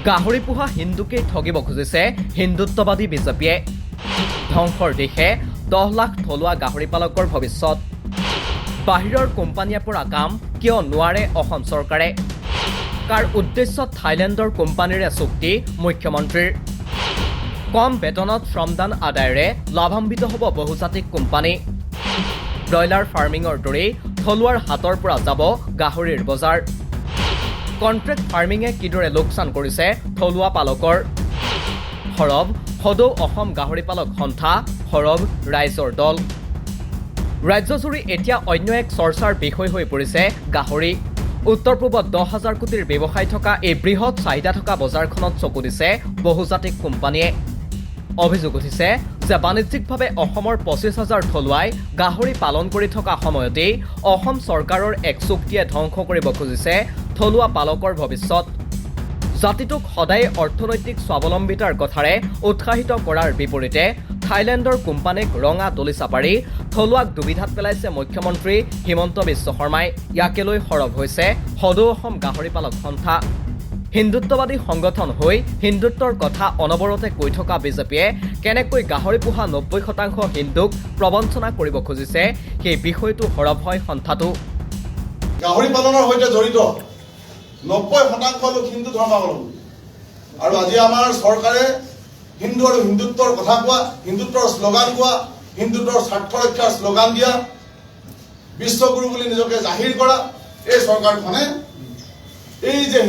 গাহৰি পোহা হিন্দুকেই ঠগিব খুজিছে হিন্দুত্ববাদী বিজেপিয়ে। ধ্বংসৰ দিশে 10 লাখ থলুৱা গাহৰি পালকৰ ভৱিষ্যত। বাহিৰৰ কোম্পানীয়ে পৰা কাম কিয় নোৱাৰে অসম চৰকাৰে? কাৰ উদ্দেশ্যত থাইলেণ্ডৰ কোম্পানীৰে চুক্তি মুখ্যমন্ত্ৰীৰ? কম বেতনত শ্ৰমদান আদায়েৰে লাভান্বিত হ'ব বহুজাতিক কোম্পানী। ব্ৰইলাৰ ফাৰ্মিঙৰ দৰেই থলুৱাৰ হাতৰ পৰা যাব গাহৰিৰ বজাৰ। কণ্ট্ৰেক্ট ফাৰ্মিঙে কিদৰে লোকচান কৰিছে থলুৱা পালকৰ? সৰব সদৌ অসম গাহৰি পালক সন্থা, সৰব ৰাইজৰ দল। ৰাজ্যজুৰি এতিয়া অন্য এক চৰ্চাৰ বিষয় হৈ পৰিছে গাহৰি। উত্তৰ পূবত 10,000 কোটিৰ ব্যৱসায় থকা এই বৃহৎ চাহিদা থকা বজাৰখনত চকু দিছে বহুজাতিক কোম্পানীয়ে। অভিযোগ উঠিছে যে বাণিজ্যিকভাৱে অসমৰ 25,000 থলুৱাই গাহৰি পালন কৰি থকা সময়তেই অসম চৰকাৰৰ এক চুক্তিয়ে ধ্বংস কৰিব খুজিছে থলুৱা পালকৰ ভৱিষ্যত। জাতিটোক সদায় অৰ্থনৈতিক স্বাৱলম্বিতাৰ কথাৰে উৎসাহিত কৰাৰ বিপৰীতে থাইলেণ্ডৰ কোম্পানীক ৰঙা দলিচা পাৰি থলুৱাক দুবিধাত পেলাইছে মুখ্যমন্ত্ৰী হিমন্ত বিশ্ব শৰ্মাই। ইয়াকে লৈ সৰব হৈছে সদৌ অসম গাহৰি পালক সন্থা। হিন্দুত্ববাদী সংগঠন হৈ হিন্দুত্বৰ কথা অনবৰতে কৈ থকা বিজেপিয়ে কেনেকৈ গাহৰি পোহা 90% হিন্দুক প্ৰবঞ্চনা কৰিব খুজিছে সেই বিষয়টো সৰব হয় সন্থাটো। গাহৰি পালনৰ সৈতে জড়িত 90% লোক হিন্দু ধৰ্মাৱলম্বী। আৰু আজি আমাৰ চৰকাৰে হিন্দু আৰু হিন্দুত্বৰ কথা কোৱা, হিন্দুত্বৰ শ্লোগান কোৱা, হিন্দুত্বৰ স্বাৰ্থ ৰক্ষাৰ শ্লোগান দিয়া, বিশ্বগুৰু বুলি নিজকে জাহিৰ কৰা এই চৰকাৰখনে এই যে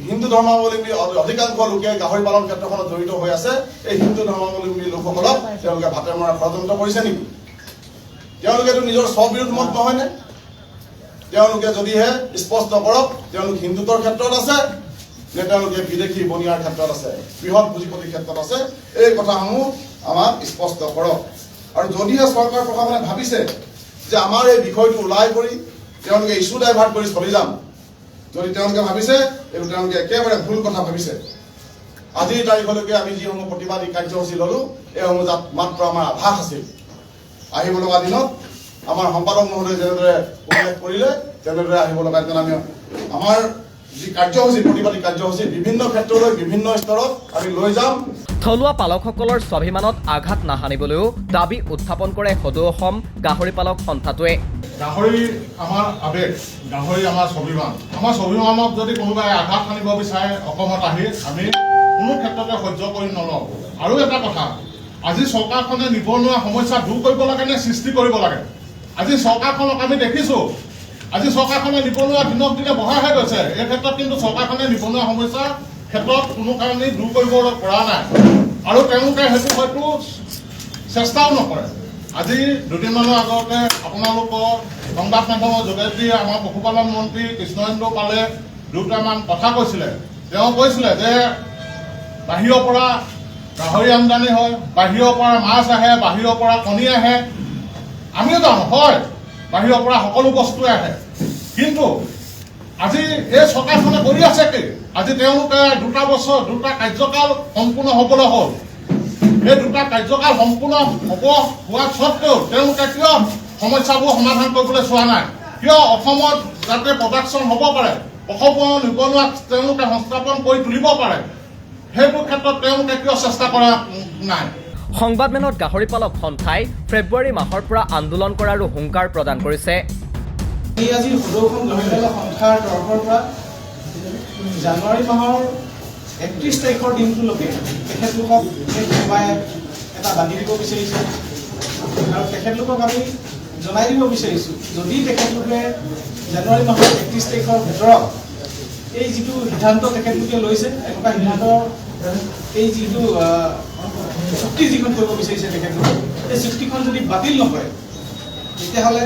হিন্দু ধৰ্মাৱলম্বী অধিকাংশ লোকে গাহৰি পালন ক্ষেত্ৰখনত জড়িত হৈ আছে, এই হিন্দু ধৰ্মাৱলম্বী লোকসকলক তেওঁলোকে ভাতে মৰাৰ ষড়যন্ত্ৰ কৰিছে নেকি? তেওঁলোকেতো নিজৰ স্ববিৰোধ মত নহয়নে? তেওঁলোকে যদিহে স্পষ্ট কৰক তেওঁলোক হিন্দুত্বৰ ক্ষেত্ৰত আছে নে তেওঁলোকে বিদেশী বনিয়াৰ ক্ষেত্ৰত আছে, বৃহৎ পুঁজিপতিৰ ক্ষেত্ৰত আছে, এই কথাসমূহ আমাক স্পষ্ট কৰক। আৰু যদিহে চৰকাৰ প্ৰশাসনে ভাবিছে যে আমাৰ এই বিষয়টো ওলাই কৰি তেওঁলোকে ইছ্যু ডাইভাৰ্ট কৰি চলি যাম, যদি তেওঁলোকে ভাবিছে এইটো তেওঁলোকে একেবাৰে ভুল কথা ভাবিছে। আজিৰ তাৰিখলৈকে আমি যিসমূহ প্ৰতিবাদী কাৰ্যসূচী ললো এইসমূহ মাত্ৰ আমাৰ আভাস আছিল। আহিব লগা দিনত আমাৰ সম্পাদক মহোদয়ে যেনেদৰে উল্লেখ কৰিলে তেনেদৰে আহিব লগা দিনত আমি আমাৰ যি কাৰ্যসূচী প্ৰতিবাদী কাৰ্যসূচী বিভিন্ন ক্ষেত্ৰলৈ বিভিন্ন স্তৰত আমি লৈ যাম। থলুৱা পালকসকলৰ স্বাভিমানত আঘাত নাহানিবলৈও দাবী উত্থাপন কৰে সদৌ অসম গাহৰি পালক সন্থাটোৱে। গাহৰি আমাৰ আৱেগ, গাহৰি আমাৰ স্বাভিমান। আমাৰ স্বাভিমানক যদি কোনোবাই আঘাত সানিব বিচাৰে অসমত আহি আমি কোনো ক্ষেত্ৰতে সহ্য কৰি নলওঁ। আৰু এটা কথা, আজি চৰকাৰখনে নিবনুৱা সমস্যা দূৰ কৰিব লাগে নে সৃষ্টি কৰিব লাগে? আজি চৰকাৰখনক আমি দেখিছোঁ, আজি চৰকাৰখনে নিবনুৱা দিনক দিনে বঢ়াইহে গৈছে। এই ক্ষেত্ৰত কিন্তু চৰকাৰখনে নিবনুৱা সমস্যাৰ ক্ষেত্ৰত কোনো কাৰণেই দূৰ কৰিব পৰা নাই আৰু তেওঁলোকে সেইটো হয়তো চেষ্টাও নকৰে। আজি দুদিনমানৰ আগতে আপোনালোকৰ সংবাদ মাধ্যমৰ যোগেদি আমাৰ পশুপালন মন্ত্ৰী কৃষ্ণেন্দু পালে দুটামান কথা কৈছিলে। তেওঁ কৈছিলে যে বাহিৰৰ পৰা গাহৰি আমদানি হয়, বাহিৰৰ পৰা মাছ আহে, বাহিৰৰ পৰা কণী আহে। আমিও জানো হয় বাহিৰৰ পৰা সকলো বস্তুৱে আহে, কিন্তু আজি এই চৰকাৰখনে কৰি আছে কি? আজি তেওঁলোকে 2 বছৰ 2টা কাৰ্যকাল সম্পূৰ্ণ হ'বলৈ হ'ল। এই 2টা কাৰ্যকাল সম্পূৰ্ণ হোৱাৰ স্বত্বেও তেওঁলোকে কিয় সমস্যাবোৰ সমাধান কৰিবলৈ চোৱা নাই? কিয় অসমত যাতে প্ৰডাকশ্যন হ'ব পাৰে, অসমৰ নিবনুৱাক তেওঁলোকে সংস্থাপন কৰি তুলিব পাৰে, সেইটো ক্ষেত্ৰত তেওঁলোকে কিয় চেষ্টা কৰা নাই? সংবাদমেলত গাহৰি পালক সন্থাই ফেব্ৰুৱাৰী মাহৰ পৰা আন্দোলন কৰাৰো হুংকাৰ প্ৰদান কৰিছে। আজি সদৌ অসম গাহৰি পালক সন্থাৰ তৰফৰ পৰা জানুৱাৰী মাহৰ 31 তাৰিখৰ দিনটোলৈকে তেখেতলোকক কোনোবাই এটা বান্ধি দিব বিচাৰিছে আৰু তেখেতলোকক আমি জনাই দিব বিচাৰিছোঁ, যদি তেখেতলোকে জানুৱাৰী মাহৰ 31 তাৰিখৰ ভিতৰত এই যিটো সিদ্ধান্ত তেখেতলোকে লৈছে, এনেকুৱা সিদ্ধান্ত এই যিটো চুক্তি যিখন কৰিব বিচাৰিছে তেখেতলোকে, এই চুক্তিখন যদি বাতিল নকৰে তেতিয়াহ'লে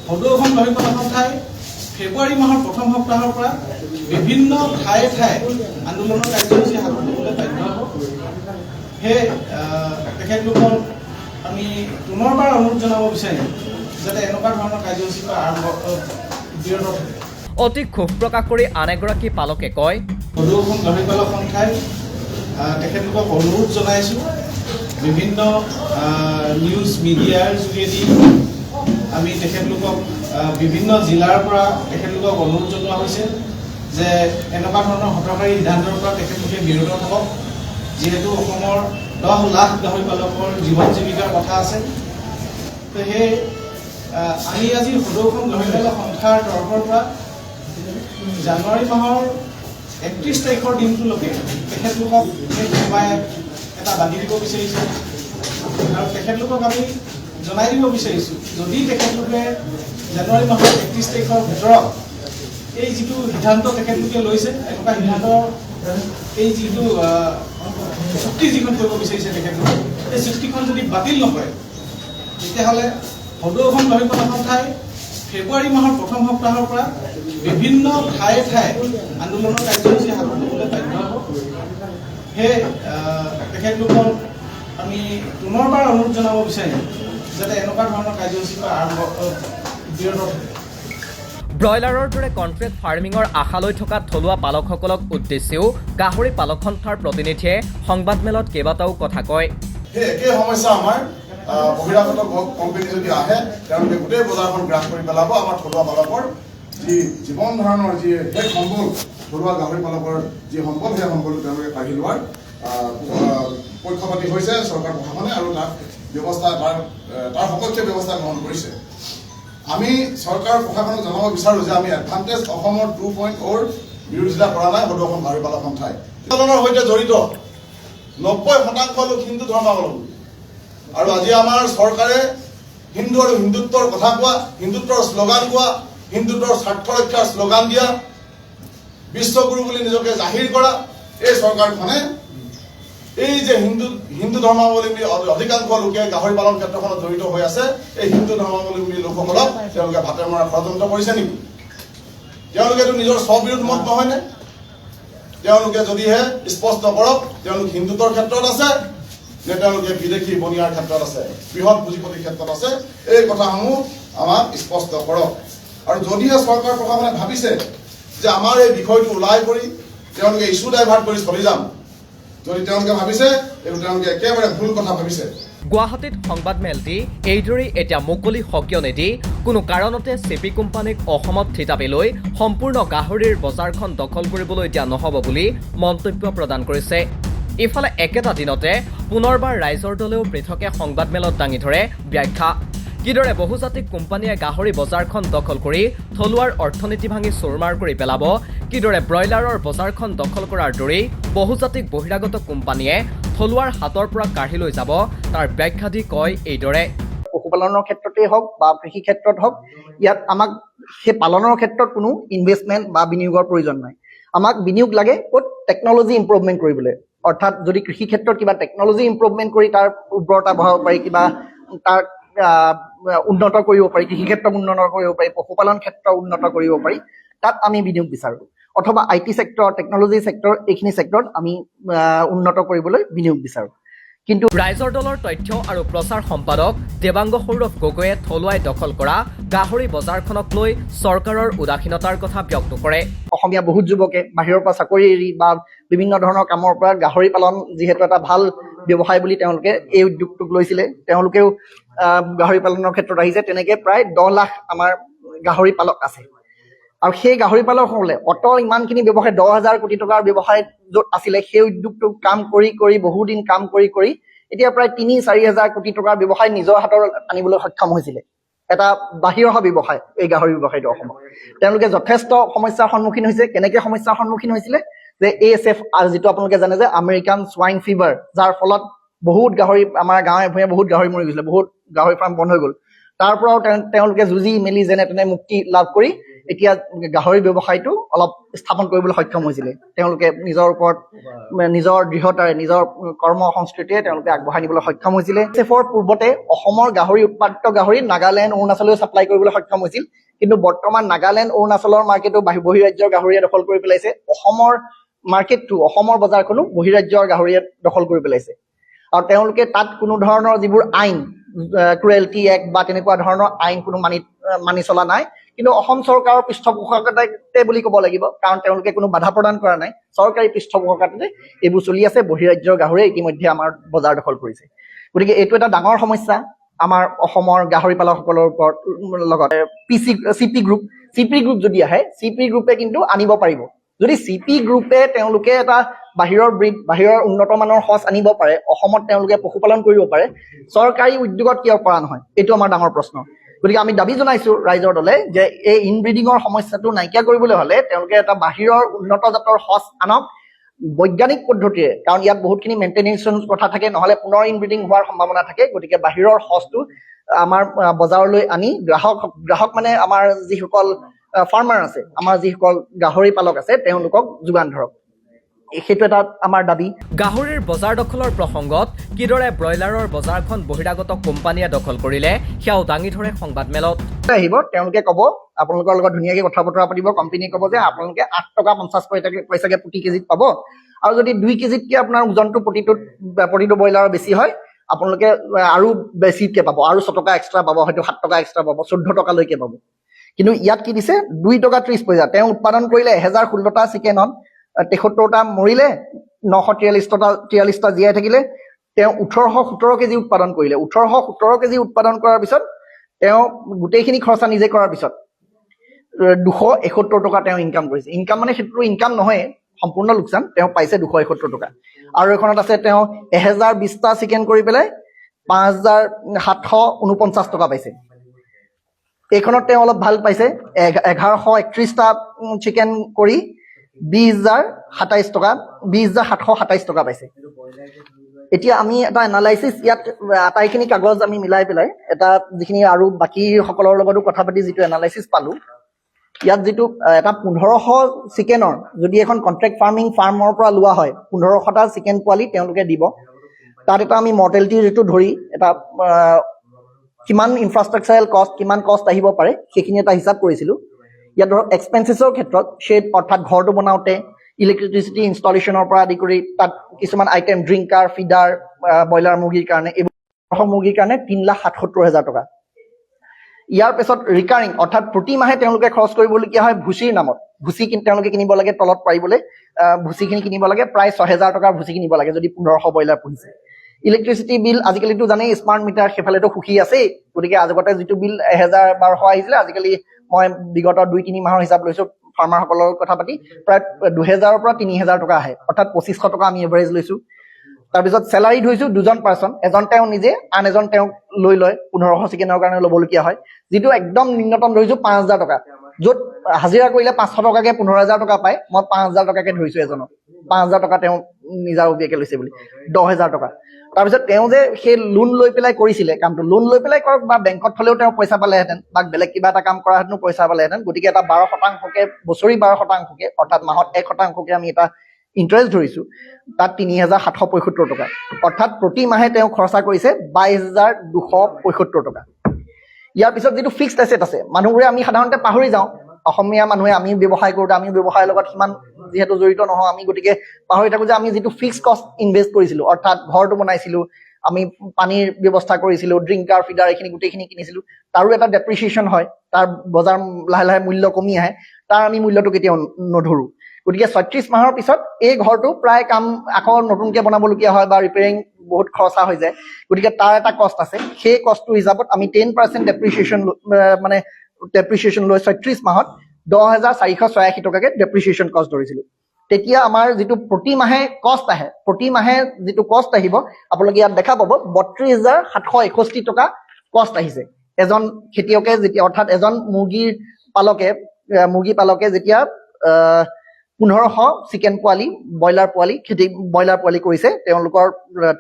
সদৌ অসম গাহৰি পালক সন্থাই ফেব্ৰুৱাৰী মাহৰ প্ৰথম সপ্তাহৰ পৰা বিভিন্ন ঠায়ে ঠায়ে আন্দোলনৰ কাৰ্যসূচী হাতত ল'বলৈ বাধ্য হ'ব। সেয়ে তেখেতলোকক আমি পুনৰবাৰ অনুৰোধ জনাব বিচাৰিম যাতে এনেকুৱা ধৰণৰ কাৰ্যসূচীৰ পৰা বিৰত থাকে। অতি ক্ষোভ প্ৰকাশ কৰি আন এগৰাকী পালকে কয়, সদৌ অসম গাহৰি পালক সন্থাই তেখেতলোকক অনুৰোধ জনাইছোঁ, বিভিন্ন নিউজ মিডিয়াৰ যোগেদি আমি তেখেতলোকক বিভিন্ন জিলাৰ পৰা তেখেতলোকক অনুৰোধ জনোৱা হৈছে যে এনেকুৱা ধৰণৰ হঠকাৰী সিদ্ধান্তৰ পৰা তেখেতলোকে বিৰত থাকক, যিহেতু অসমৰ 10 লাখ গাহৰি পালকৰ জীৱন জীৱিকাৰ কথা আছে। তো সেই আমি আজি সদৌখন গাহৰি পালক সন্থাৰ তৰফৰ পৰা জানুৱাৰী মাহৰ 31 তাৰিখৰ দিনটোলৈকে তেখেতলোকক সেই কোনোবাই এটা বান্ধি দিব বিচাৰিছোঁ আৰু তেখেতলোকক আমি জনাই দিব বিচাৰিছোঁ, যদি তেখেতলোকে জানুৱাৰী মাহৰ 31 তাৰিখৰ ভিতৰত এই যিটো সিদ্ধান্ত তেখেতলোকে লৈছে, এনেকুৱা সিদ্ধান্তৰ এই যিটো চুক্তি যিখন কৰিব বিচাৰিছে তেখেতলোকে, এই চুক্তিখন যদি বাতিল নকৰে, তেতিয়াহ'লে সদৌখন গাহৰি পালক সন্থাই ফেব্ৰুৱাৰী মাহৰ প্ৰথম সপ্তাহৰ পৰা বিভিন্ন ঠায়ে ঠায়ে আন্দোলনৰ কাৰ্যসূচী হাতত ল'বলৈ বাধ্য হ'ব। সেয়ে তেখেতলোকক আমি পুনৰবাৰ অনুৰোধ জনাব বিচাৰিম যাতে এনেকুৱা ধৰণৰ কাৰ্যসূচী বিৰত থাকে। ব্ৰইলাৰৰ দৰে কণ্ট্ৰেক্ট ফাৰ্মিঙৰ আশা লৈ থকা থলুৱা পালকসকলক উদ্দেশ্যেও গাহৰি পালক সন্থাৰ প্ৰতিনিধিয়ে সংবাদমেলত কেইবাটাও কথা কয়। সেই একেই সমস্যা আমাৰ বহিৰাগত কোম্পানী যদি আহে, তেওঁলোকে গোটেই বজাৰখন গ্ৰাস কৰি পেলাব। আমাৰ থলুৱা পালকৰ যি জীৱন ধাৰণৰ যি শেষ সম্বল, থলুৱা গাহৰি পালকৰ যি সম্বল, সেই সম্বল তেওঁলোকে কাঢ়ি লোৱাৰ পক্ষপাতি হৈছে চৰকাৰ প্ৰশাসনে, আৰু তাৰ ব্যৱস্থা তাৰ সপক্ষে ব্যৱস্থা গ্ৰহণ কৰিছে। আমি চৰকাৰ প্ৰশাসনক জনাব বিচাৰোঁ যে আমি এডভান্টেজ অসমৰ 2.0 বিৰোধিতা কৰা নাই সদৌখন গাহৰি পালক সন্থাই। আন্দোলনৰ সৈতে জড়িত 90% লোক হিন্দু ধৰ্মাৱলম্বী, আৰু আজি আমাৰ চৰকাৰে হিন্দু আৰু হিন্দুত্বৰ কথা কোৱা, হিন্দুত্বৰ শ্লোগান কোৱা, হিন্দুত্বৰ স্বাৰ্থ ৰক্ষাৰ শ্লোগান দিয়া, বিশ্বগুৰু বুলি নিজকে জাহিৰ কৰা এই চৰকাৰখনে এই যে হিন্দু ধৰ্মাৱলম্বী অধিকাংশ লোকে গাহৰি পালন ক্ষেত্ৰখনত জড়িত হৈ আছে, এই হিন্দু ধৰ্মাৱলম্বী লোকসকলক তেওঁলোকে ভাতে মৰা ষড়যন্ত্ৰ কৰিছে নেকি? তেওঁলোকেতো নিজৰ স্ববিৰোধ মত নহয়নে? তেওঁলোকে যদিহে স্পষ্ট কৰক তেওঁলোক হিন্দুত্বৰ ক্ষেত্ৰত আছে নে তেওঁলোকে বিদেশী বনিয়াৰ ক্ষেত্ৰত আছে, বৃহৎ পুঁজিপতিৰ ক্ষেত্ৰত আছে, এই কথাসমূহ আমাক স্পষ্ট কৰক। আৰু যদিহে চৰকাৰ প্ৰশাসনে ভাবিছে যে আমাৰ এই বিষয়টো ওলাই কৰি তেওঁলোকে ইছ্যু ডাইভাৰ্ট কৰি চলি যাম, যদি তেওঁলোকে ভাবিছে এইটো তেওঁলোকে একেবাৰে ভুল কথা ভাবিছে। গুৱাহাটীত সংবাদমেল দি এইদৰেই এতিয়া মুকলি সকিয় নিদি কোনো কাৰণতে চিপি কোম্পানীক অসমত থিতাপি লৈ সম্পূৰ্ণ গাহৰিৰ বজাৰখন দখল কৰিবলৈ দিয়া নহ'ব বুলি মন্তব্য প্ৰদান কৰিছে। ইফালে একেটা দিনতে পুনৰবাৰ ৰাইজৰ দলেও পৃথকে সংবাদমেলত দাঙি ধৰে ব্যাখ্যা। কিদৰে বহুজাতিক কোম্পানীয়ে গাহৰি বজাৰখন দখল কৰি থলুৱাৰ অৰ্থনীতি ভাঙি চুৰমাৰ কৰি পেলাব, কিদৰে ব্ৰইলাৰৰ বজাৰখন দখল কৰাৰ দৰেই বহুজাতিক বহিৰাগত কোম্পানীয়ে থলুৱাৰ হাতৰ পৰা কাঢ়ি লৈ যাব, তাৰ ব্যাখ্যা দি কয় এইদৰে। পশুপালনৰ ক্ষেত্ৰতেই হওক বা কৃষি ক্ষেত্ৰত হওক, ইয়াত আমাক সেই পালনৰ ক্ষেত্ৰত কোনো ইনভেষ্টমেণ্ট বা বিনিয়োগৰ প্ৰয়োজন নাই। আমাক বিনিয়োগ লাগে ক'ত? টেকনলজি ইম্প্ৰুভমেণ্ট কৰিবলৈ। অৰ্থাৎ যদি কৃষি ক্ষেত্ৰত কিবা টেকনলজি ইম্প্ৰুভমেণ্ট কৰি তাৰ উৰ্বৰতা বঢ়াব পাৰি, কিবা তাৰ উন্নত কৰিব পাৰি, কৃষি ক্ষেত্ৰ উন্নত কৰিব পাৰি, পশুপালন ক্ষেত্ৰ উন্নত কৰিব পাৰি, তাত আমি বিনিয়োগ বিচাৰোঁ। অথবা IT চেক্টৰ, টেকনলজি চেক্টৰ, এইখিনি চেক্টৰত আমি উন্নত কৰিবলৈ বিনিয়োগ বিচাৰোঁ। কিন্তু ৰাইজৰ দলৰ তথ্য আৰু প্ৰচাৰ সম্পাদক দেৱাংগ সৌৰভ গগৈয়ে থলুৱাই দখল কৰা গাহৰি বজাৰখনক লৈ চৰকাৰৰ উদাসীনতাৰ কথা ব্যক্ত কৰে। অসমীয়া বহুত যুৱকে বাহিৰৰ পৰা চাকৰি এৰি বা বিভিন্ন ধৰণৰ কামৰ পৰা গাহৰি পালন যিহেতু এটা ভাল ব্যৱসায় বুলি তেওঁলোকে এই উদ্যোগটোক লৈছিলে, তেওঁলোকেও গাহৰি পালনৰ ক্ষেত্ৰত আহিছে। তেনেকে প্ৰায় 10 লাখ আমাৰ গাহৰি পালক আছে, আৰু সেই গাহৰি পালকসকলে ইমানখিনি ব্যৱসায় 10,000 কোটি টকাৰ ব্যৱসায় য'ত আছিলে, সেই উদ্যোগটোক কাম কৰি কৰি বহুদিন কাম কৰি কৰি এতিয়া প্ৰায় 3-4 হাজাৰ কোটি টকাৰ ব্যৱসায় নিজৰ হাতত আনিবলৈ সক্ষম হৈছিলে। এটা বাহিৰ অহা ব্যৱসায় এই গাহৰি ব্যৱসায়টো অসমত। তেওঁলোকে যথেষ্ট সমস্যাৰ সন্মুখীন হৈছে। কেনেকে সমস্যাৰ সন্মুখীন হৈছিলে? যে ASF, যিটো আপোনালোকে জানে যে আমেৰিকান সোৱাইন ফিভাৰ, যাৰ ফলত বহুত গাহৰি আমাৰ গাঁৱে ভূঞে বহুত গাহৰি মৰি গৈছিলে, বহুত গাহৰি ফাৰ্ম বন্ধ হৈ গ'ল। তাৰ পৰাও তেওঁলোকে যুঁজি মেলি যেনে তেনে মুক্তি লাভ কৰি এতিয়া গাহৰি ব্যৱসায়টো অলপ স্থাপন কৰিবলৈ সক্ষম হৈছিলে। তেওঁলোকে নিজৰ ওপৰত নিজৰ দৃঢ়তাৰে, নিজৰ কৰ্ম সংস্কৃতিৰে তেওঁলোকে আগবঢ়াই নিবলৈ সক্ষম হৈছিলে। ASFৰ পূৰ্বতে অসমৰ গাহৰি উৎপাদিত গাহৰি নাগালেণ্ড, অৰুণাচললৈ ছাপ্লাই কৰিবলৈ সক্ষম হৈছিল। কিন্তু বৰ্তমান নাগালেণ্ড, অৰুণাচলৰ মাৰ্কেটো বহিৰাজ্যৰ গাহৰিয়ে দখল কৰি পেলাইছে। অসমৰ মাৰ্কেটটো, অসমৰ বজাৰখনো বহিৰাজ্যৰ গাহৰিয়ে দখল কৰি পেলাইছে। আৰু তেওঁলোকে তাত কোনো ধৰণৰ যিবোৰ আইন, ক্ৰুৱেল্টি এক্ট বা তেনেকুৱা ধৰণৰ আইন কোনো মানি চলা নাই। কিন্তু অসম চৰকাৰৰ পৃষ্ঠপোষকতাতে বুলি ক'ব লাগিব, কাৰণ তেওঁলোকে কোনো বাধা প্ৰদান কৰা নাই। চৰকাৰী পৃষ্ঠপোষকতাতে এইবোৰ চলি আছে। বহিৰাজ্যৰ গাহৰিয়ে ইতিমধ্যে আমাৰ বজাৰ দখল কৰিছে। গতিকে এইটো এটা ডাঙৰ সমস্যা আমাৰ অসমৰ গাহৰি পালকসকলৰ লগত। CP গ্ৰুপ যদি আহে, CP গ্ৰুপে কিন্তু আনিব পাৰিব। যদি CP গ্ৰুপে তেওঁলোকে এটা বাহিৰৰ ব্ৰিড, বাহিৰৰ উন্নত মানৰ সঁচ আনিব পাৰে, অসমত তেওঁলোকে পশুপালন কৰিব পাৰে, চৰকাৰী উদ্যোগত কিয় কৰা নহয়? এইটো আমাৰ ডাঙৰ প্ৰশ্ন। গতিকে আমি দাবী জনাইছো ৰাইজৰ দলে যে এই ইনব্ৰিডিঙৰ সমস্যাটো নাইকিয়া কৰিবলৈ হ'লে তেওঁলোকে এটা বাহিৰৰ উন্নত জাতৰ সঁচ আনক বৈজ্ঞানিক পদ্ধতিৰে, কাৰণ ইয়াত বহুতখিনি মেইনটেনেন্সৰ কথা থাকে, নহ'লে পুনৰ ইনব্ৰিডিং হোৱাৰ সম্ভাৱনা থাকে। গতিকে বাহিৰৰ সঁচটো আমাৰ বজাৰলৈ আনি গ্ৰাহক মানে আমাৰ যিসকল ফাৰ্মাৰ আছে, আমাৰ যিসকল গাহৰি পালক আছে, তেওঁলোকক যোগান ধৰক। সেইটো এটা আমাৰ দাবী। গাহৰিৰ বজাৰ দখলৰ প্ৰসংগত কিদৰে ব্ৰইলাৰৰ বজাৰখন বহিৰাগত কোম্পানীয়ে দখল কৰিলে সেয়াও দাঙি ধৰে সংবাদমেলত। আহিব তেওঁলোকে ক'ব, আপোনালোকৰ লগত ধুনীয়াকৈ কথা বতৰা পাতিব, কোম্পানীয়ে ক'ব যে আপোনালোকে 8 টকা 50 পইচাকে প্ৰতি কেজিত পাব, আৰু যদি 2 কেজিতকৈ আপোনাৰ ওজনটো প্ৰতিটো ব্ৰইলাৰৰ বেছি হয়, আপোনালোকে আৰু বেছিকৈ পাব, আৰু 6 টকা এক্সট্ৰা পাব, হয়তো 7 টকা এক্সট্ৰা পাব, 14 টকালৈকে পাব। কিন্তু ইয়াত কি দিছে, 2 টকা 30 পইচা। তেওঁ উৎপাদন কৰিলে 1016টা চিকেনত, 73টা মৰিলে, 943টা জীয়াই থাকিলে। তেওঁ 1817 কেজি উৎপাদন কৰিলে। 1817 কেজি উৎপাদন কৰাৰ পিছত তেওঁ গোটেইখিনি খৰচা নিজে কৰাৰ পিছত 271 টকা তেওঁ ইনকাম কৰিছে। ইনকাম মানে সেইটো ইনকাম নহয়, সম্পূৰ্ণ লোকচান। তেওঁ পাইছে 271 টকা। আৰু এখনত আছে তেওঁ 1020টা চিকেন কৰি পেলাই 5749 টকা পাইছে। এইখনত তেওঁ অলপ ভাল পাইছে, 1131টা চিকেন কৰি 20,727 টকা পাইছে। এতিয়া আমি এটা এনালাইচিছ, ইয়াত আটাইখিনি কাগজ আমি মিলাই পেলাই এটা যিখিনি আৰু বাকী সকলৰ লগতো কথা পাতি যিটো এনালাইচিছ পালো, ইয়াত যিটো এটা 1500 চিকেনৰ যদি এখন কণ্ট্ৰেক্ট ফাৰ্মৰ পৰা লোৱা হয়, 1500টা চিকেন পোৱালি তেওঁলোকে দিব। তাত এটা আমি মৰ্টেলিটি ৰেটটো ধৰি এটা কিমান ইনফ্ৰাষ্ট্ৰাকচাৰেল কষ্ট, কিমান কষ্ট আহিব পাৰে সেইখিনি এটা হিচাপ কৰিছিলোঁ। ইয়াত ধৰক এক্সপেঞ্চেছৰ ক্ষেত্ৰত শ্বেড, অৰ্থাৎ ঘৰটো বনাওঁতে ইলেক্ট্ৰিচিটি ইনষ্টলেশ্যনৰ পৰা আদি কৰি তাত কিছুমান আইটেম, ড্ৰিংকাৰ, ফিডাৰ, ব্ৰইলাৰ মুৰ্গীৰ কাৰণে, এইবোৰ মুৰ্গীৰ কাৰণে 3,77,000 টকা। ইয়াৰ পিছত ৰিকাৰিং, অৰ্থাৎ প্ৰতি মাহে তেওঁলোকে খৰচ কৰিবলগীয়া হয় ভুচিৰ নামত। ভুচি তেওঁলোকে কিনিব লাগে, তলত পাৰিবলৈ ভুচিখিনি কিনিব লাগে, প্ৰায় 6,000 টকাৰ ভুচি কিনিব লাগে যদি 1500 ব্ৰইলাৰ পুহিছে। ইলেক্ট্ৰিচিটি বিল, আজিকালিতো জানেই স্মাৰ্ট মিটাৰ সেইফালেতো সুখী আছেই। গতিকে আগতে যিটো বিল 1000-1200 আহিছিলে, আজিকালি মই বিগত 2-3 মাহৰ হিচাপ লৈছোঁ ফাৰ্মাৰসকলৰ কথা পাতি, প্ৰায় 2000-ৰ পৰা 3000 টকা আহে, অৰ্থাৎ 2500 টকা আমি এভাৰেজ লৈছোঁ। তাৰপিছত চেলাৰী ধৰিছোঁ 2জন পাৰ্চন, এজন তেওঁ নিজে, আন এজন তেওঁক লৈ লয় 1500 চিকেনৰ কাৰণে ল'বলগীয়া হয়। যিটো একদম নিম্নতম ধৰিছোঁ 5000 টকা, য'ত হাজিৰা কৰিলে 500 টকাকৈ 15,000 টকা পায়, মই 5000 টকাকৈ ধৰিছোঁ এজনক। 5000 টকা তেওঁ নিজাববীয়াকৈ লৈছে বুলি, 10,000 টকা। তাৰপিছত তেওঁ যে সেই লোন লৈ পেলাই কৰিছিলে কামটো, লোন লৈ পেলাই কৰক বা বেংকত থলেও তেওঁ পইচা পালেহেঁতেন, বা বেলেগ কিবা এটা কাম কৰাহেঁতেনো পইচা পালেহেঁতেন। গতিকে এটা 12%কে, বছৰি 12%কে, অৰ্থাৎ মাহত 1%কে আমি এটা ইণ্টাৰেষ্ট ধৰিছোঁ, তাত 3,775 টকা। অৰ্থাৎ প্ৰতি মাহে তেওঁ খৰচা কৰিছে 22,275 টকা। ইয়াৰ পিছত যিটো ফিক্সড এছেট আছে, মানুহবোৰে আমি সাধাৰণতে পাহৰি যাওঁ, অসমীয়া মানুহে, আমি ব্যৱসায় কৰোঁতে আমি ব্যৱসায়ৰ লগত সিমান যিহেতু জড়িত নহওঁ, আমি গতিকে পাহৰি থাকোঁ যে আমি যিটো ফিক্সড কষ্ট ইনভেষ্ট কৰিছিলোঁ, অৰ্থাৎ ঘৰটো বনাইছিলোঁ, আমি পানীৰ ব্যৱস্থা কৰিছিলোঁ, ড্ৰিংকাৰ, ফিডাৰ এইখিনি গোটেইখিনি কিনিছিলোঁ, তাৰো এটা ডেপ্ৰিচিয়েশ্যন হয়, তাৰ বজাৰ লাহে লাহে মূল্য কমি আহে, তাৰ আমি মূল্যটো কেতিয়াও নধৰোঁ। গতিকে 36 মাহৰ পিছত এই ঘৰটো প্ৰায় কাম আকৌ নতুনকৈ বনাবলগীয়া হয় বা ৰিপেয়াৰিং বহুত খৰচা হৈ যায়। গতিকে তাৰ এটা কষ্ট আছে। সেই কষ্টটোৰ হিচাপত আমি 10% ডেপ্ৰিচিয়েশ্যন লৈ 36 মাহত 10,486 টকাকৈ ডেপ্ৰিচিয়েশ্যন কষ্ট ধৰিছিলোঁ। তেতিয়া আমাৰ যিটো প্ৰতি মাহে কষ্ট আহে, প্ৰতি মাহে যিটো কষ্ট আহিব, আপোনালোকে ইয়াত দেখা পাব 32,761 টকা কষ্ট আহিছে এজন খেতিয়কে যেতিয়া, অৰ্থাৎ এজন মুৰ্গী পালকে যেতিয়া 1500 চিকেন পোৱালি, ব্ৰইলাৰ পোৱালি কৰিছে, তেওঁলোকৰ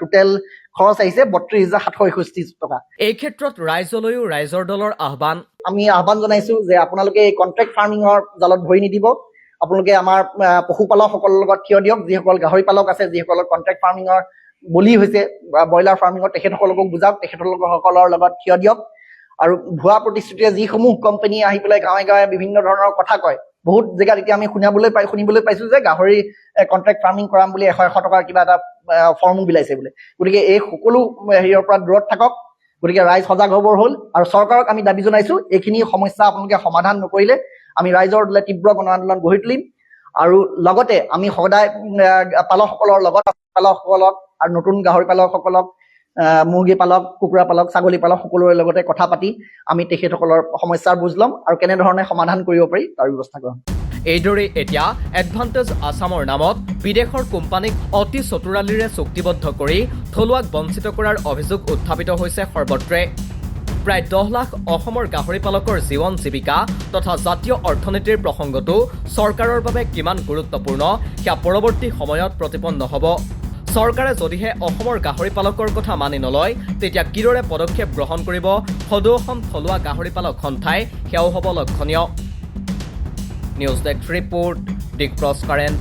টোটেল খৰচ আহিছে 32,761 টকা। এই ক্ষেত্ৰত ৰাইজলৈও ৰাইজৰ দলৰ আহ্বান, আমি আহ্বান জনাইছোঁ যে আপোনালোকে এই কণ্ট্ৰেক্ট ফাৰ্মিঙৰ জালত ভৰি নিদিব। আপোনালোকে আমাৰ পশুপালকসকলৰ লগত থিয় দিয়ক, যিসকল গাহৰি পালক আছে, যিসকলৰ কণ্ট্ৰেক্ট ফাৰ্মিঙৰ বলি হৈছে বা ব্ৰইলাৰ ফাৰ্মিঙৰ, তেখেতসকলকো বুজাওক, তেখেতসকলৰ লগত থিয় দিয়ক। আৰু ভুৱা প্ৰতিশ্ৰুতিৰে যিসমূহ কোম্পানী আহি পেলাই গাঁৱে গাঁৱে বিভিন্ন ধৰণৰ কথা কয়, বহুত জেগাত এতিয়া আমি শুনিবলৈ পাইছোঁ যে গাহৰি কণ্ট্ৰেক্ট ফাৰ্মিং কৰাম বুলি 100 টকাৰ কিবা এটা ফৰ্মো বিলাইছে বোলে। গতিকে এই সকলো হেৰিয়ৰ পৰা দূৰত থাকক। গতিকে ৰাইজ সজাগ হ'বৰ হ'ল, আৰু চৰকাৰক আমি দাবী জনাইছোঁ এইখিনি সমস্যা আপোনালোকে সমাধান নকৰিলে আমি ৰাইজৰ দলে তীব্ৰ গণ আন্দোলন গঢ়ি তুলিম। আৰু লগতে আমি সদায় পালকসকলৰ লগত, পালকসকলক আৰু নতুন গাহৰি পালকসকলক, মুৰ্গী পালক, কুকুৰা পালক, ছাগলী পালক সকলোৰে লগতে কথা পাতি আমি তেখেতসকলৰ সমস্যাৰ বুজ ল'ম আৰু কেনেধৰণে সমাধান কৰিব পাৰি তাৰ ব্যৱস্থা কৰিম। এইদৰে এতিয়া এডভান্টেজ আছামৰ নামত বিদেশৰ কোম্পানীক অতি চতুৰালিৰে চুক্তিবদ্ধ কৰি থলুৱাক বঞ্চিত কৰাৰ অভিযোগ উত্থাপিত হৈছে সৰ্বত্ৰে। প্ৰায় 10 লাখ অসমৰ গাহৰি পালকৰ জীৱন জীৱিকা তথা জাতীয় অৰ্থনীতিৰ প্ৰসংগটো চৰকাৰৰ বাবে কিমান গুৰুত্বপূৰ্ণ সেয়া পৰৱৰ্তী সময়ত প্ৰতিপন্ন হ'ব। চৰকাৰে যদিহে অসমৰ গাহৰি পালকৰ কথা মানি নলয় তেতিয়া কিদৰে পদক্ষেপ গ্ৰহণ কৰিব সদৌ অসম থলুৱা গাহৰি পালক সন্থাই সেয়াও হ'ব লক্ষণীয়। নিউজ ডেস্ক ৰিপোৰ্ট, দিগপ্ৰজ কাৰেণ্ট।